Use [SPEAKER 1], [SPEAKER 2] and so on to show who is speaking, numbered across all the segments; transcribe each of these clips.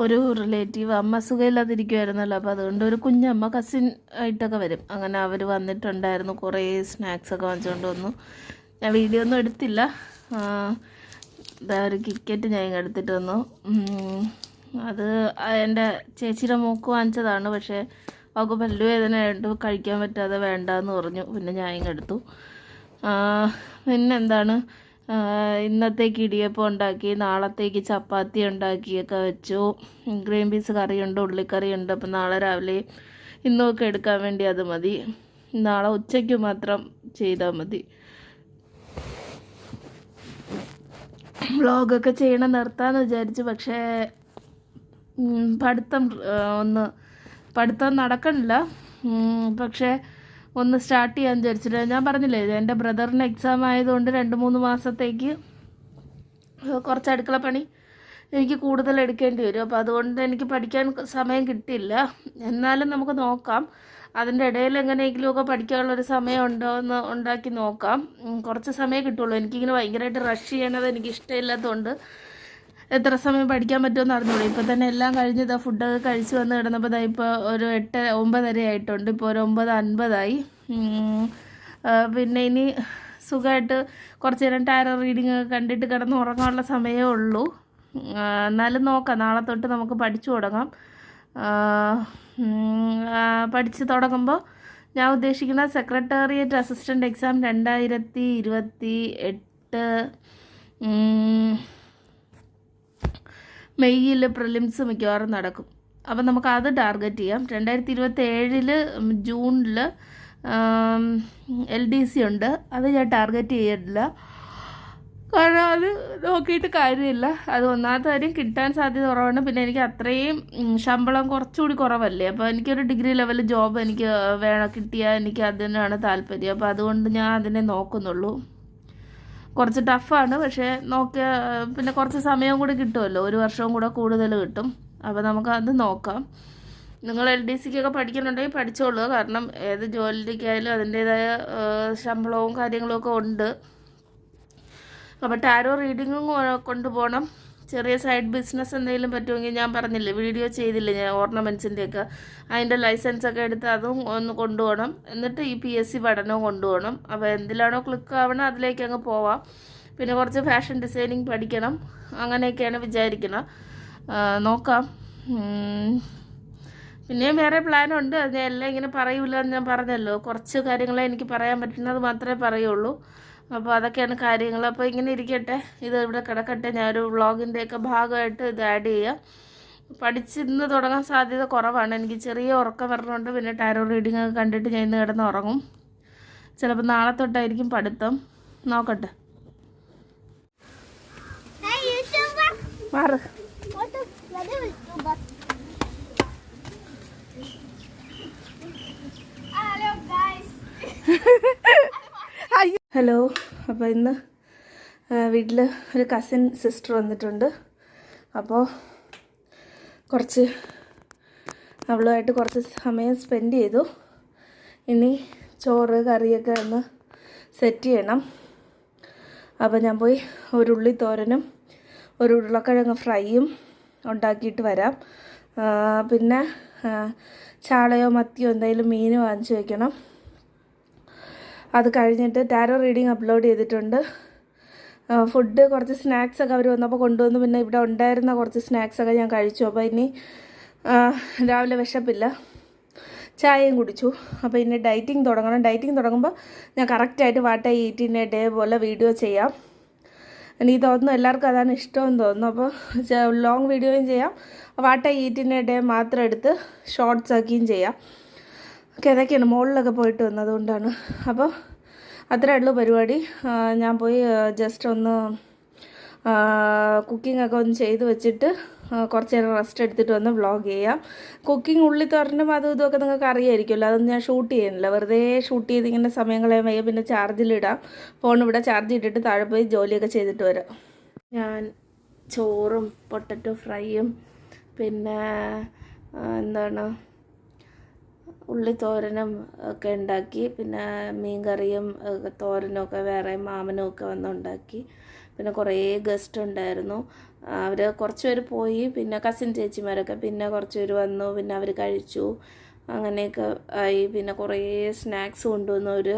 [SPEAKER 1] ഒരു റിലേറ്റീവ് അമ്മ സുഖമില്ലാതിരിക്കുമായിരുന്നല്ലോ, അപ്പോൾ അതുകൊണ്ട് ഒരു കുഞ്ഞമ്മ കസിൻ ആയിട്ടൊക്കെ വരും. അങ്ങനെ അവർ വന്നിട്ടുണ്ടായിരുന്നു. കുറേ സ്നാക്സൊക്കെ വാങ്ങിച്ചുകൊണ്ട് വന്നു. ഞാൻ വീഡിയോ ഒന്നും എടുത്തില്ല. ഒരു കിക്കറ്റ് ഞാൻ ഇങ്ങനെ എടുത്തിട്ട് വന്നു. അത് എൻ്റെ ചേച്ചിയുടെ മൂക്ക് വാങ്ങിച്ചതാണ്. പക്ഷേ അവൾക്ക് പല്ലുവേദനയായിട്ട് കഴിക്കാൻ പറ്റാതെ വേണ്ടാന്ന് പറഞ്ഞു. പിന്നെ ഞാൻ ഇങ്ങനെ എടുത്തു. പിന്നെന്താണ്, ഇന്നത്തേക്ക് ഇടിയപ്പം ഉണ്ടാക്കി, നാളത്തേക്ക് ചപ്പാത്തി ഉണ്ടാക്കിയൊക്കെ വെച്ചു. ഗ്രീൻ പീസ് കറിയുണ്ട്, ഉള്ളിക്കറിയുണ്ട്. അപ്പം നാളെ രാവിലെ ഇന്നൊക്കെ എടുക്കാൻ വേണ്ടി അത് മതി. നാളെ ഉച്ചയ്ക്ക് മാത്രം ചെയ്താൽ മതി. വ്ളോഗൊക്കെ ചെയ്യണം നിർത്താമെന്ന് വിചാരിച്ചു. പക്ഷേ പഠിത്തം നടക്കണില്ല. പക്ഷേ ഒന്ന് സ്റ്റാർട്ട് ചെയ്യാൻ വിചാരിച്ചിട്ട്, ഞാൻ പറഞ്ഞില്ലേ എൻ്റെ ബ്രദറിന് എക്സാം ആയതുകൊണ്ട് 2-3 മാസത്തേക്ക് കുറച്ച് അടുക്കള പണി എനിക്ക് കൂടുതൽ എടുക്കേണ്ടി വരും. അപ്പോൾ അതുകൊണ്ട് എനിക്ക് പഠിക്കാൻ സമയം കിട്ടില്ല. എന്നാലും നമുക്ക് നോക്കാം. അതിൻ്റെ ഇടയിൽ എങ്ങനെയെങ്കിലുമൊക്കെ പഠിക്കാനുള്ളൊരു സമയം ഉണ്ടോ എന്ന് ഉണ്ടാക്കി നോക്കാം. കുറച്ച് സമയം കിട്ടുള്ളൂ. എനിക്കിങ്ങനെ ഭയങ്കരമായിട്ട് റഷ് ചെയ്യണത് എനിക്ക് ഇഷ്ടമില്ലാത്തതുകൊണ്ട് എത്ര സമയം പഠിക്കാൻ പറ്റുമെന്ന് അറിഞ്ഞൂടെ. ഇപ്പോൾ തന്നെ എല്ലാം കഴിഞ്ഞ് ഫുഡൊക്കെ കഴിച്ച് വന്ന് കിടന്നപ്പോൾ ഇപ്പോൾ ഒരു 8-9 ആയിട്ടുണ്ട്. ഇപ്പോൾ ഒരു 9:50 പിന്നെ ഇനി സുഖമായിട്ട് കുറച്ച് നേരം ടാരോ റീഡിങ് ഒക്കെ കണ്ടിട്ട് കിടന്ന് ഉറങ്ങാനുള്ള സമയമേ ഉള്ളൂ. എന്നാലും നോക്കാം, നാളെ തൊട്ട് നമുക്ക് പഠിച്ചു തുടങ്ങാം. പഠിച്ച് തുടങ്ങുമ്പോൾ ഞാൻ ഉദ്ദേശിക്കുന്ന സെക്രട്ടേറിയറ്റ് അസിസ്റ്റൻ്റ് എക്സാം 2028 മെയ്യിൽ പ്രിലിംസ് മിക്കവാറും നടക്കും. അപ്പം നമുക്ക് അത് ടാർഗറ്റ് ചെയ്യാം. 2027 ജൂണിൽ LDC ഉണ്ട്. അത് ഞാൻ ടാർഗറ്റ് ചെയ്തിട്ടില്ല. കാരണം അത് നോക്കിയിട്ട് കാര്യമില്ല. അത് ഒന്നാമത്തെ കാര്യം കിട്ടാൻ സാധ്യത കുറവാണ്. പിന്നെ എനിക്ക് അത്രയും ശമ്പളം കുറച്ചുകൂടി കുറവല്ലേ. അപ്പോൾ എനിക്കൊരു ഡിഗ്രി ലെവൽ ജോബ് എനിക്ക് കിട്ടിയാൽ എനിക്ക് അതിനാണ് താല്പര്യം. അപ്പോൾ അതുകൊണ്ട് ഞാൻ അതിനെ നോക്കുന്നുള്ളൂ. കുറച്ച് ടഫാണ്, പക്ഷേ പിന്നെ കുറച്ച് സമയവും കൂടി കിട്ടുമല്ലോ. 1 വർഷവും കൂടെ കൂടുതൽ കിട്ടും. അപ്പോൾ നമുക്ക് അത് നോക്കാം. നിങ്ങൾ LDCക്കൊക്കെ പഠിക്കുന്നുണ്ടെങ്കിൽ പഠിച്ചോളൂ. കാരണം ഏത് ജോലിക്കായാലും അതിൻ്റേതായ ശമ്പളവും കാര്യങ്ങളൊക്കെ ഉണ്ട്. അപ്പോൾ ടാരോ റീഡിങ്ങും കൊണ്ടുപോകണം. ചെറിയ സൈഡ് ബിസിനസ് എന്തെങ്കിലും പറ്റുമെങ്കിൽ, ഞാൻ പറഞ്ഞില്ലേ വീഡിയോ ചെയ്തില്ലേ ഞാൻ ഓർണമെൻറ്റ്സിൻ്റെയൊക്കെ, അതിൻ്റെ ലൈസൻസൊക്കെ എടുത്ത് അതും ഒന്ന് കൊണ്ടുപോകണം. എന്നിട്ട് ഈ PSC പഠനവും കൊണ്ടുപോകണം. അപ്പോൾ എന്തിലാണോ ക്ലിക്ക് ആവണം അതിലേക്ക് അങ്ങ് പോവാം. പിന്നെ കുറച്ച് ഫാഷൻ ഡിസൈനിങ് പഠിക്കണം. അങ്ങനെയൊക്കെയാണ് വിചാരിക്കണം. നോക്കാം. പിന്നെയും വേറെ പ്ലാനുണ്ട്. അത് ഞാൻ എല്ലാം ഇങ്ങനെ പറയൂല എന്ന് ഞാൻ പറഞ്ഞല്ലോ. കുറച്ച് കാര്യങ്ങളെ എനിക്ക് പറയാൻ പറ്റുന്നത് മാത്രമേ പറയുള്ളൂ. അപ്പോൾ അതൊക്കെയാണ് കാര്യങ്ങൾ. അപ്പോൾ ഇങ്ങനെ ഇരിക്കട്ടെ, ഇത് ഇവിടെ കിടക്കട്ടെ. ഞാനൊരു വ്ളോഗിൻ്റെയൊക്കെ ഭാഗമായിട്ട് ഇത് ആഡ് ചെയ്യാം. പഠിച്ചിന്ന് തുടങ്ങാൻ സാധ്യത കുറവാണ്. എനിക്ക് ചെറിയ ഉറക്കം വരണമുണ്ട്. പിന്നെ ടാരോ റീഡിംഗ് ഒക്കെ കണ്ടിട്ട് ഞാൻ ഇന്ന് കിടന്ന് ഉറങ്ങും. ചിലപ്പോൾ നാളെ തൊട്ടായിരിക്കും പഠിത്തം. നോക്കട്ടെ. മാറ്. ഹലോ. അപ്പോൾ ഇന്ന് വീട്ടിൽ ഒരു കസിൻ സിസ്റ്റർ വന്നിട്ടുണ്ട്. അപ്പോൾ അവളുമായിട്ട് കുറച്ച് സമയം സ്പെൻഡ് ചെയ്തു. ഇനി ചോറ് കറിയൊക്കെ ഒന്ന് സെറ്റ് ചെയ്യണം. അപ്പോൾ ഞാൻ പോയി ഒരു ഉള്ളി തോരനും ഒരു ഉരുളക്കിഴങ്ങ് ഫ്രൈയും ഉണ്ടാക്കിയിട്ട് വരാം. പിന്നെ ചാളയോ മത്തിയോ എന്തെങ്കിലും മീൻ വാങ്ങിച്ച് വയ്ക്കണം. അത് കഴിഞ്ഞിട്ട് ടാരോ റീഡിങ് അപ്ലോഡ് ചെയ്തിട്ടുണ്ട്. ഫുഡ് കുറച്ച് സ്നാക്സൊക്കെ അവർ വന്നപ്പോൾ കൊണ്ടുവന്നു. പിന്നെ ഇവിടെ ഉണ്ടായിരുന്ന കുറച്ച് സ്നാക്സൊക്കെ ഞാൻ കഴിച്ചു. അപ്പോൾ ഇനി രാവിലെ വിശപ്പില്ല, ചായയും കുടിച്ചു. അപ്പോൾ ഇനി ഡയറ്റിങ് തുടങ്ങണം. ഡയറ്റിങ് തുടങ്ങുമ്പോൾ ഞാൻ കറക്റ്റായിട്ട് what I eat in a day പോലെ വീഡിയോ ചെയ്യാം. എനിക്ക് തോന്നുന്നു എല്ലാവർക്കും അതാണ് ഇഷ്ടമെന്ന് തോന്നുന്നു. അപ്പോൾ ലോങ് വീഡിയോയും ചെയ്യാം, what I eat in a day മാത്രം എടുത്ത് ഷോർട്സ് ആക്കിയും ചെയ്യാം. ഓക്കെ, അതൊക്കെയാണ്. മുകളിലൊക്കെ പോയിട്ട് വന്നതുകൊണ്ടാണ്. അപ്പോൾ അത്രേ ഉള്ളൂ പരിപാടി. ഞാൻ പോയി ജസ്റ്റ് ഒന്ന് കുക്കിങ്ങൊക്കെ ഒന്ന് ചെയ്ത് വെച്ചിട്ട് കുറച്ച് നേരം റെസ്റ്റ് എടുത്തിട്ട് വന്ന് വ്ളോഗ് ചെയ്യാം. കുക്കിംഗ് ഉള്ളി തോരനും അതും ഇതുമൊക്കെ നിങ്ങൾക്ക് അറിയാമായിരിക്കുമല്ലോ. അതൊന്നും ഞാൻ ഷൂട്ട് ചെയ്യുന്നില്ല. വെറുതെ ഷൂട്ട് ചെയ്ത് ഇങ്ങനെ സമയം കളയാൻ വയ്യ. പിന്നെ ചാർജിലിടാം. ഫോൺ ഇവിടെ ചാർജ് ഇട്ടിട്ട് താഴെ പോയി ജോലിയൊക്കെ ചെയ്തിട്ട് വരാം. ഞാൻ ചോറും പൊട്ടറ്റോ ഫ്രൈയും പിന്നെ ഉള്ളിത്തോരനും ഒക്കെ ഉണ്ടാക്കി. പിന്നെ മീൻ കറിയും തോരനും ഒക്കെ വേറെ മാമനും ഒക്കെ വന്നുണ്ടാക്കി. പിന്നെ കുറേ ഗസ്റ്റ് ഉണ്ടായിരുന്നു. അവർ കുറച്ച് പേര് പോയി, പിന്നെ കസിൻ ചേച്ചിമാരൊക്കെ പിന്നെ കുറച്ച് പേര് വന്നു, പിന്നെ അവർ കഴിച്ചു, അങ്ങനെയൊക്കെ ആയി. പിന്നെ കുറേ സ്നാക്സ് കൊണ്ടുവന്നവർ.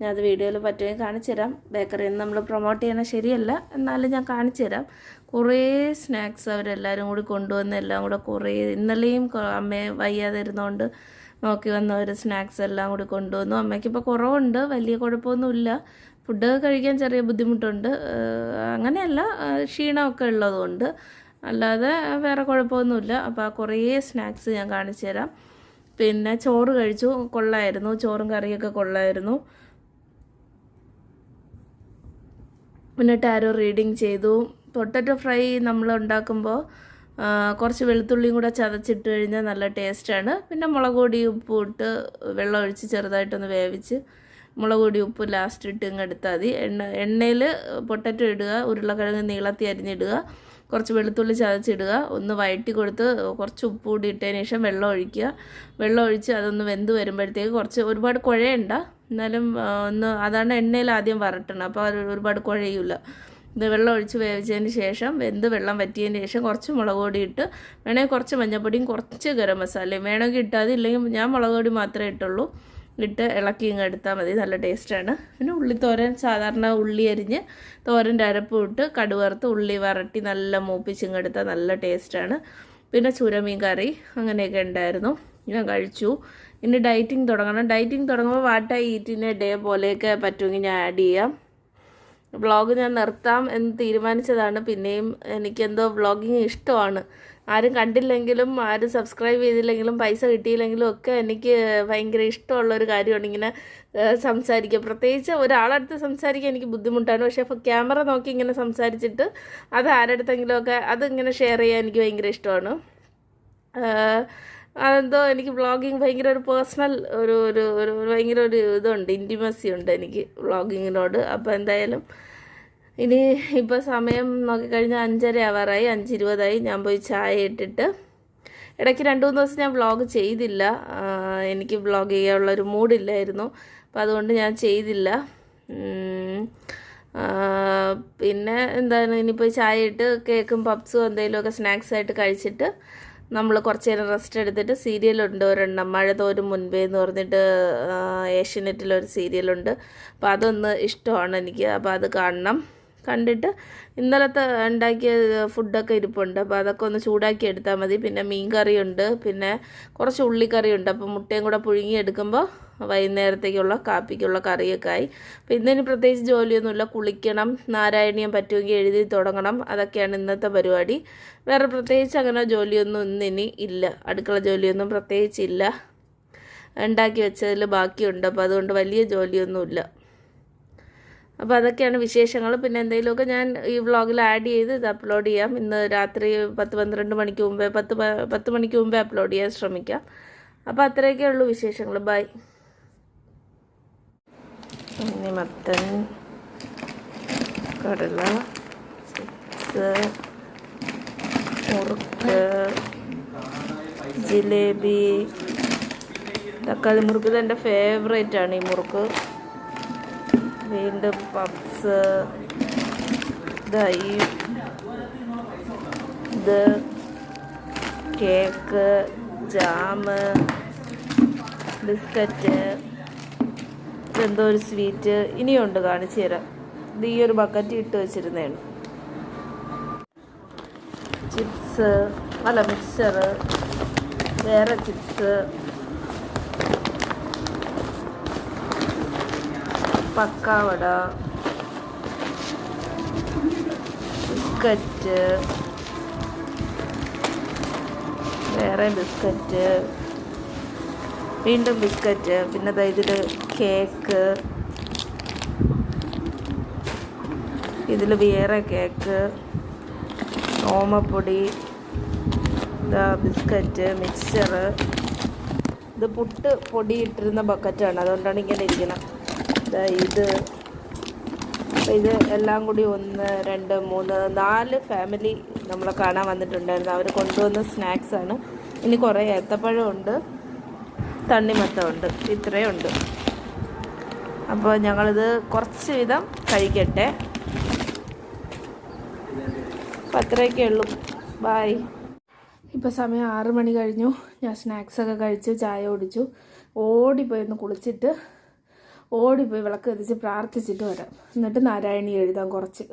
[SPEAKER 1] ഞാൻ അത് വീഡിയോയിൽ പറ്റുമെങ്കിൽ കാണിച്ചു തരാം. ബേക്കറിയിൽ നിന്ന് നമ്മൾ പ്രൊമോട്ട് ചെയ്യണത് ശരിയല്ല, എന്നാലും ഞാൻ കാണിച്ചു തരാം. കുറേ സ്നാക്സ് അവരെല്ലാവരും കൂടി കൊണ്ടുവന്ന് എല്ലാം കൂടെ കുറേ, ഇന്നലെയും അമ്മയെ വയ്യാതെ ഇരുന്നുകൊണ്ട് നോക്കി വന്നവർ സ്നാക്സ് എല്ലാം കൂടി കൊണ്ടുവന്നു. അമ്മയ്ക്കിപ്പോൾ കുറവുണ്ട്, വലിയ കുഴപ്പമൊന്നുമില്ല. ഫുഡ് കഴിക്കാൻ ചെറിയ ബുദ്ധിമുട്ടുണ്ട്, അങ്ങനെയല്ല, ക്ഷീണമൊക്കെ ഉള്ളതുകൊണ്ട്, അല്ലാതെ വേറെ കുഴപ്പമൊന്നുമില്ല. അപ്പോൾ ആ കുറേ സ്നാക്സ് ഞാൻ കാണിച്ചു തരാം. പിന്നെ ചോറ് കഴിച്ചു, കൊള്ളായിരുന്നു, ചോറും കറിയൊക്കെ കൊള്ളായിരുന്നു. പിന്നെ ടാരോ റീഡിങ് ചെയ്തു. പൊട്ടറ്റോ ഫ്രൈ നമ്മൾ ഉണ്ടാക്കുമ്പോൾ കുറച്ച് വെളുത്തുള്ളിയും കൂടെ ചതച്ചിട്ട് കഴിഞ്ഞാൽ നല്ല ടേസ്റ്റാണ്. പിന്നെ മുളക് പൊടി ഉപ്പും ഇട്ട് വെള്ളം ഒഴിച്ച് ചെറുതായിട്ടൊന്ന് വേവിച്ച് മുളക് പൊടി ഉപ്പ് ലാസ്റ്റ് ഇട്ട് ഇങ്ങ് എടുത്താൽ മതി. എണ്ണയിൽ പൊട്ടറ്റോ ഇടുക, ഉരുളക്കിഴങ്ങ് നീളത്തി അരിഞ്ഞിടുക, കുറച്ച് വെളുത്തുള്ളി ചതച്ചിടുക, ഒന്ന് വഴറ്റി കൊടുത്ത് കുറച്ച് ഉപ്പ് കൂടി ഇട്ടതിന് ശേഷം വെള്ളം ഒഴിക്കുക. വെള്ളം ഒഴിച്ച് അതൊന്ന് വെന്ത് വരുമ്പോഴത്തേക്ക് കുറച്ച് ഒരുപാട് കുഴയണ്ട, എന്നാലും അതാണ് എണ്ണയിൽ ആദ്യം വരട്ടണം, അപ്പോൾ അത് ഒരുപാട് കുഴയില്ല. ഇത് വെള്ളം ഒഴിച്ച് വേവിച്ചതിന് ശേഷം വെള്ളം വറ്റിയതിന് ശേഷം കുറച്ച് മുളക് പൊടി ഇട്ട്, വേണമെങ്കിൽ കുറച്ച് മഞ്ഞൾപ്പൊടിയും കുറച്ച് ഗരം മസാലയും വേണമെങ്കിൽ ഇട്ടാൽ മതി, ഇല്ലെങ്കിൽ ഞാൻ മുളക് പൊടി മാത്രമേ ഇട്ടുള്ളൂ. ഇട്ട് ഇളക്കി ഇങ്ങ് എടുത്താൽ മതി, നല്ല ടേസ്റ്റാണ്. പിന്നെ ഉള്ളിത്തോരൻ, സാധാരണ ഉള്ളി അരിഞ്ഞ് തോരൻ്റെ അരപ്പ് ഇട്ട് കടുവറുത്ത് ഉള്ളി വരട്ടി നല്ല മൂപ്പിച്ചിങ്ങെടുത്താൽ നല്ല ടേസ്റ്റാണ്. പിന്നെ ചുരമീൻ കറി അങ്ങനെയൊക്കെ ഉണ്ടായിരുന്നു, ഞാൻ കഴിച്ചു. ഇനി ഡയറ്റിങ് തുടങ്ങണം. ഡയറ്റിങ് തുടങ്ങുമ്പോൾ what I eat in a day പോലെയൊക്കെ പറ്റുമെങ്കിൽ ഞാൻ ആഡ് ചെയ്യാം. വ്ളോഗ് ഞാൻ നിർത്താം എന്ന് തീരുമാനിച്ചതാണ്. പിന്നെയും എനിക്കെന്തോ വ്ളോഗിങ് ഇഷ്ടമാണ്. ആരും കണ്ടില്ലെങ്കിലും ആരും സബ്സ്ക്രൈബ് ചെയ്തില്ലെങ്കിലും പൈസ കിട്ടിയില്ലെങ്കിലും ഒക്കെ എനിക്ക് ഭയങ്കര ഇഷ്ടമുള്ളൊരു കാര്യമാണ് ഇങ്ങനെ സംസാരിക്കുക. പ്രത്യേകിച്ച് ഒരാളടുത്ത് സംസാരിക്കാൻ എനിക്ക് ബുദ്ധിമുട്ടാണ്, പക്ഷേ ഇപ്പോൾ ക്യാമറ നോക്കി ഇങ്ങനെ സംസാരിച്ചിട്ട് അത് ആരടുത്തെങ്കിലുമൊക്കെ അതിങ്ങനെ ഷെയർ ചെയ്യാൻ എനിക്ക് ഭയങ്കര ഇഷ്ടമാണ്. അതെന്തോ എനിക്ക് വ്ളോഗിങ് ഭയങ്കര ഒരു പേഴ്സണൽ ഒരു ഒരു ഒരു ഭയങ്കര ഒരു ഇതുണ്ട്, ഇൻറ്റിമസി ഉണ്ട് എനിക്ക് വ്ളോഗിങ്ങിനോട്. അപ്പോൾ എന്തായാലും ഇനി ഇപ്പോൾ സമയം നോക്കിക്കഴിഞ്ഞാൽ 5:30 ആവാറായി, 5:20 ഞാൻ പോയി ചായ ഇട്ടിട്ട്, ഇടയ്ക്ക് 2-3 ദിവസം ഞാൻ വ്ളോഗ് ചെയ്തില്ല, എനിക്ക് വ്ളോഗ് ചെയ്യാനുള്ളൊരു മൂഡില്ലായിരുന്നു, അപ്പോൾ അതുകൊണ്ട് ഞാൻ ചെയ്തില്ല. പിന്നെ എന്താണ്, ഇനിയിപ്പോൾ ചായ ഇട്ട് കേക്കും പപ്സും എന്തെങ്കിലുമൊക്കെ സ്നാക്സായിട്ട് കഴിച്ചിട്ട് നമ്മൾ കുറച്ച് നേരം റെസ്റ്റ് എടുത്തിട്ട് സീരിയലുണ്ട് ഒരെണ്ണം, മഴ തോരും മുൻപേ എന്ന് പറഞ്ഞിട്ട് ഏഷ്യനെറ്റിലൊരു സീരിയലുണ്ട്. അപ്പോൾ അതൊന്ന് ഇഷ്ടമാണ് എനിക്ക്, അപ്പോൾ അത് കാണണം. കണ്ടിട്ട് ഇന്നലത്തെ ഉണ്ടാക്കിയ ഫുഡൊക്കെ ഇരിപ്പുണ്ട്, അപ്പോൾ അതൊക്കെ ഒന്ന് ചൂടാക്കി എടുത്താൽ മതി. പിന്നെ മീൻ കറിയുണ്ട്, പിന്നെ കുറച്ച് ഉള്ളിക്കറിയുണ്ട്. അപ്പോൾ മുട്ടയും കൂടെ പുഴുങ്ങിയെടുക്കുമ്പോൾ വൈകുന്നേരത്തേക്കുള്ള കാപ്പിക്കുള്ള കറിയൊക്കെ ആയി. അപ്പോൾ ഇന്നിന് പ്രത്യേകിച്ച് ജോലിയൊന്നുമില്ല, കുളിക്കണം, നാരായണീയം പറ്റുമെങ്കിൽ എഴുതി തുടങ്ങണം, അതൊക്കെയാണ് ഇന്നത്തെ പരിപാടി. വേറെ പ്രത്യേകിച്ച് അങ്ങനെ ജോലിയൊന്നും ഇന്നിനി ഇല്ല, അടുക്കള ജോലിയൊന്നും പ്രത്യേകിച്ചില്ല. ഉണ്ടാക്കി വെച്ചതിൽ ബാക്കിയുണ്ട്, അപ്പോൾ അതുകൊണ്ട് വലിയ ജോലിയൊന്നുമില്ല. അപ്പോൾ അതൊക്കെയാണ് വിശേഷങ്ങൾ. പിന്നെ എന്തെങ്കിലുമൊക്കെ ഞാൻ ഈ വ്ളോഗിൽ ആഡ് ചെയ്ത് ഇത് അപ്ലോഡ് ചെയ്യാം. ഇന്ന് രാത്രി 10-12 മണിക്ക് മുമ്പേ 10 മണിക്ക് മുമ്പേ അപ്ലോഡ് ചെയ്യാൻ ശ്രമിക്കാം. അപ്പോൾ അത്രയൊക്കെ ഉള്ളൂ വിശേഷങ്ങൾ. ബൈ. പിന്നെ മത്തൻ, കടല, ചിപ്സ്, മുറുക്ക്, ജിലേബി, തക്കാളി മുറുക്ക്, ഇതെൻ്റെ ഫേവറേറ്റാണ് ഈ മുറുക്ക്. വീണ്ടും പപ്സ്, ഇത് കേക്ക്, ജാമ്, ബിസ്ക്കറ്റ്, ഇതെന്തോ ഒരു സ്വീറ്റ് ഇനിയുണ്ട്, കാണിച്ചു തരാം. ഇത് ഈ ഒരു ബക്കറ്റ് ഇട്ട് വെച്ചിരുന്നതാണ്. ചിപ്സ്, അല്ല മിക്സർ, വേറെ ചിപ്സ്, പക്കാവട, ബിസ്ക്കറ്റ്, വേറെ ബിസ്ക്കറ്റ്, വീണ്ടും ബിസ്ക്കറ്റ്, പിന്നെ ഇതിൽ കേക്ക്, ഇതിൽ വേറെ കേക്ക്, ഓമപ്പൊടി, ബിസ്ക്കറ്റ്, മിക്സ്ചർ. ഇത് പുട്ട് പൊടി ഇട്ടിരുന്ന ബക്കറ്റാണ്, അതുകൊണ്ടാണ് ഇങ്ങനെ ഇരിക്കണം. ഇത് എല്ലാം കൂടി 1, 2, 3, 4 ഫാമിലി നമ്മളെ കാണാൻ വന്നിട്ടുണ്ടായിരുന്നു. അവർ കൊണ്ടുവന്ന സ്നാക്സാണ്. ഇനി കുറേ ഏത്തപ്പഴമുണ്ട്, തണ്ണിമത്തമുണ്ട്, ഇത്രയുണ്ട്. അപ്പോൾ ഞങ്ങളിത് കുറച്ച് വിധം കഴിക്കട്ടെ. അപ്പം അത്രയൊക്കെ ഉള്ളൂ. ബായ്. ഇപ്പോൾ സമയം 6 മണി കഴിഞ്ഞു. ഞാൻ സ്നാക്സൊക്കെ കഴിച്ച് ചായ കുടിച്ചു. ഓടിപ്പോയി ഒന്ന് കുളിച്ചിട്ട് ഓടിപ്പോയി വിളക്ക് കത്തിച്ച് പ്രാർത്ഥിച്ചിട്ട് വരാം. എന്നിട്ട് നാരായണി എഴുതാം കുറച്ച്.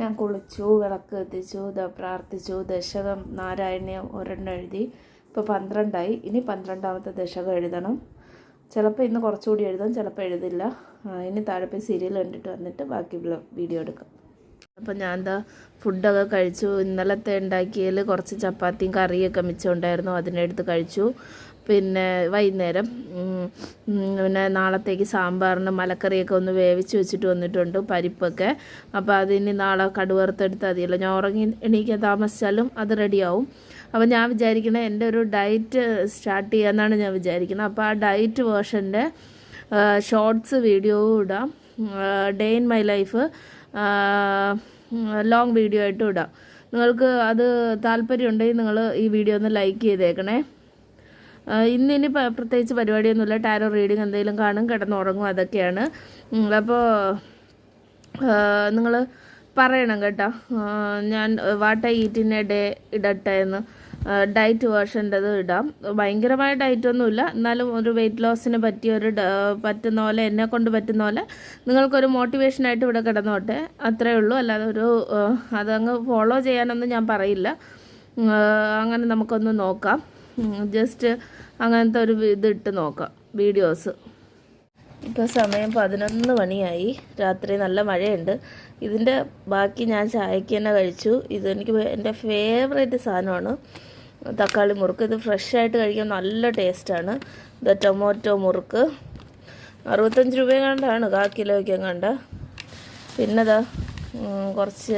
[SPEAKER 1] ഞാൻ കുളിച്ചു, വിളക്ക് കത്തിച്ചു, പ്രാർത്ഥിച്ചു, ദശകം നാരായണീയം ഒരെണ്ണം എഴുതി. ഇപ്പോൾ 12ആയി. ഇനി 12ാമത്തെ ദശകം എഴുതണം. ചിലപ്പോൾ ഇന്ന് കുറച്ചുകൂടി എഴുതാം, ചിലപ്പോൾ എഴുതില്ല. ഇനി താഴെ പോയി സീരിയൽ കണ്ടിട്ട് വന്നിട്ട് ബാക്കി വീഡിയോ എടുക്കാം. അപ്പോൾ ഞാൻ എന്താ ഫുഡൊക്കെ കഴിച്ചു. ഇന്നലത്തെ ഉണ്ടാക്കിയതിൽ കുറച്ച് ചപ്പാത്തിയും കറിയൊക്കെ മിച്ചമുണ്ടായിരുന്നു, അതിനെടുത്ത് കഴിച്ചു. പിന്നെ വൈകുന്നേരം പിന്നെ നാളത്തേക്ക് സാമ്പാറിന് മലക്കറിയൊക്കെ ഒന്ന് വേവിച്ച് വെച്ചിട്ട് വന്നിട്ടുണ്ട്, പരിപ്പൊക്കെ. അപ്പോൾ അതിന് നാളെ കടുവറുത്തെടുത്ത് മതിയല്ലോ. ഞാൻ എണീക്കാൻ താമസിച്ചാലും അത് റെഡിയാവും. അപ്പോൾ ഞാൻ വിചാരിക്കണേ എൻ്റെ ഒരു ഡയറ്റ് സ്റ്റാർട്ട് ചെയ്യാമെന്നാണ് ഞാൻ വിചാരിക്കുന്നത്. അപ്പോൾ ആ ഡയറ്റ് വേർഷൻ്റെ ഷോർട്സ് വീഡിയോ ഇടാം. Day in my life long video ആയിട്ടും ഇടാം. നിങ്ങൾക്ക് അത് താല്പര്യമുണ്ടെങ്കിൽ നിങ്ങൾ ഈ വീഡിയോ ഒന്ന് ലൈക്ക് ചെയ്തേക്കണേ. ഇന്നിനി പ്രത്യേകിച്ച് പരിപാടിയൊന്നുമില്ല. ടാരോ റീഡിങ് എന്തെങ്കിലും കാണും, കിടന്നുറങ്ങും, അതൊക്കെയാണ്. അപ്പോൾ നിങ്ങൾ പറയണം കേട്ടോ. ഞാൻ what I eat in a day ഇടട്ടെ എന്ന്. ഡയറ്റ് വേർഷൻ്റെത് ഇടാം. ഭയങ്കരമായ ഡയറ്റൊന്നുമില്ല, എന്നാലും ഒരു വെയിറ്റ് ലോസിന് പറ്റുന്ന പോലെ, എന്നെ കൊണ്ട് പറ്റുന്ന പോലെ നിങ്ങൾക്കൊരു മോട്ടിവേഷനായിട്ട് ഇവിടെ കിടന്നോട്ടെ, അത്രയേ ഉള്ളൂ. അല്ലാതെ അതങ്ങ് ഫോളോ ചെയ്യാനൊന്നും ഞാൻ പറയില്ല. അങ്ങനെ നമുക്കൊന്ന് നോക്കാം, ജസ്റ്റ് അങ്ങനത്തെ ഒരു ഇതിട്ട് നോക്കാം വീഡിയോസ്. ഇപ്പോൾ സമയം 11 മണിയായി. രാത്രി നല്ല മഴയുണ്ട്. ഇതിൻ്റെ ബാക്കി ഞാൻ ചായക്ക് തന്നെ കഴിച്ചു. ഇതെനിക്ക് എൻ്റെ ഫേവറേറ്റ് സാധനമാണ്, തക്കാളി മുറുക്ക്. ഇത് ഫ്രഷായിട്ട് കഴിക്കാൻ നല്ല ടേസ്റ്റാണ്. ഇത് ടൊമാറ്റോ മുറുക്ക് 65 രൂപ കണ്ടാണ് 1/4 കിലോയ്ക്ക് കണ്ട. പിന്നെ കുറച്ച്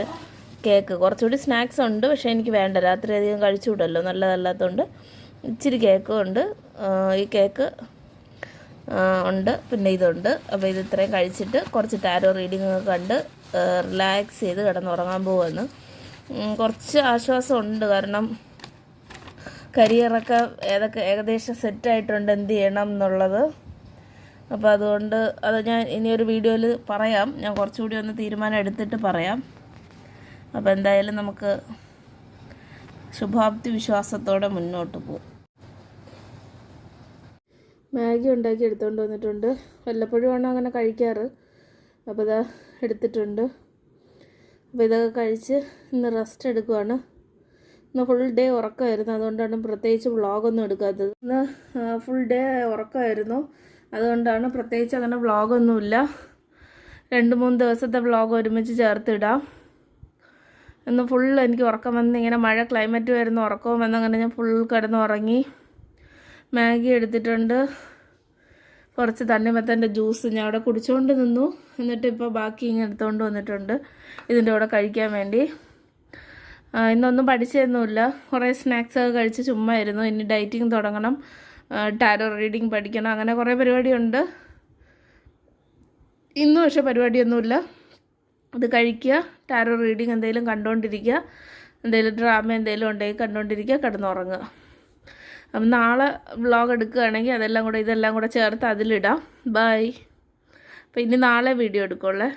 [SPEAKER 1] കേക്ക്, കുറച്ചുകൂടി സ്നാക്സ് ഉണ്ട്, പക്ഷേ എനിക്ക് വേണ്ട, രാത്രി അധികം കഴിച്ചുകൂടല്ലോ, നല്ലതല്ലാത്തതുകൊണ്ട് ഇച്ചിരി കേക്കും ഉണ്ട്. ഈ കേക്ക് ഉണ്ട്, പിന്നെ ഇതുണ്ട്. അപ്പോൾ ഇത് ഇത്രയും കഴിച്ചിട്ട് കുറച്ച് ടാരോ റീഡിംഗ് ഒക്കെ കണ്ട് റിലാക്സ് ചെയ്ത് കിടന്നുറങ്ങാൻ പോകുമെന്ന്. കുറച്ച് ആശ്വാസമുണ്ട്, കാരണം കരിയറൊക്കെ ഏകദേശം സെറ്റായിട്ടുണ്ട്, എന്ത് ചെയ്യണം എന്നുള്ളത്. അപ്പോൾ അതുകൊണ്ട് അത് ഞാൻ ഇനിയൊരു വീഡിയോയിൽ പറയാം. ഞാൻ കുറച്ചുകൂടി ഒന്ന് തീരുമാനം എടുത്തിട്ട് പറയാം. അപ്പോൾ എന്തായാലും നമുക്ക് ശുഭാപ്തി വിശ്വാസത്തോടെ മുന്നോട്ട് പോകും. മാഗി ഉണ്ടാക്കി എടുത്തുകൊണ്ട് വന്നിട്ടുണ്ട്. വല്ലപ്പോഴുമാണ് അങ്ങനെ കഴിക്കാറ്. അപ്പോൾ ഇതാ എടുത്തിട്ടുണ്ട്. അപ്പോൾ ഇതൊക്കെ കഴിച്ച് ഇന്ന് റെസ്റ്റ് എടുക്കുവാണ്. ഇന്ന് ഫുൾ ഡേ ഉറക്കമായിരുന്നു, അതുകൊണ്ടാണ് പ്രത്യേകിച്ച് വ്ളോഗൊന്നും എടുക്കാത്തത്. ഇന്ന് ഫുൾ ഡേ ഉറക്കമായിരുന്നു, അതുകൊണ്ടാണ് പ്രത്യേകിച്ച് അങ്ങനെ വ്ളോഗൊന്നുമില്ല. 2-3 ദിവസത്തെ വ്ളോഗ് ഒരുമിച്ച് ചേർത്തിടാം. ഇന്ന് ഫുൾ എനിക്ക് ഉറക്കം വന്ന്, ഇങ്ങനെ മഴ ക്ലൈമറ്റ് വരുന്ന ഉറക്കവും വന്നങ്ങനെ ഞാൻ ഫുൾ കിടന്ന് ഉറങ്ങി. മാഗി എടുത്തിട്ടുണ്ട്, കുറച്ച് തണ്ണിമത്തൻ്റെ ജ്യൂസ് ഞാൻ അവിടെ കുടിച്ചുകൊണ്ട് നിന്നു. എന്നിട്ട് ഇപ്പോൾ ബാക്കി ഇങ്ങനെ എടുത്തുകൊണ്ട് വന്നിട്ടുണ്ട് ഇതിൻ്റെ കൂടെ കഴിക്കാൻ വേണ്ടി. ഇന്നൊന്നും പഠിച്ചതൊന്നുമില്ല, കുറേ സ്നാക്സൊക്കെ കഴിച്ച് ചുമ്മാ ഇരുന്നു. ഇനി ഡയറ്റിങ് തുടങ്ങണം, ടാരോ റീഡിങ് പഠിക്കണം, അങ്ങനെ കുറേ പരിപാടിയുണ്ട്. ഇന്നും പക്ഷേ പരിപാടിയൊന്നുമില്ല. അത് കഴിക്കുക, ടാരോ റീഡിങ് എന്തെങ്കിലും കണ്ടുകൊണ്ടിരിക്കുക, എന്തെങ്കിലും ഡ്രാമ എന്തെങ്കിലും ഉണ്ടെങ്കിൽ കണ്ടുകൊണ്ടിരിക്കുക, കിടന്നുറങ്ങുക. അപ്പം നാളെ വ്ളോഗ് എടുക്കുകയാണെങ്കിൽ ഇതെല്ലാം കൂടെ ചേർത്ത് അതിലിടാം. ബൈ. അപ്പോൾ ഇനി നാളെ വീഡിയോ എടുക്കുള്ളേ.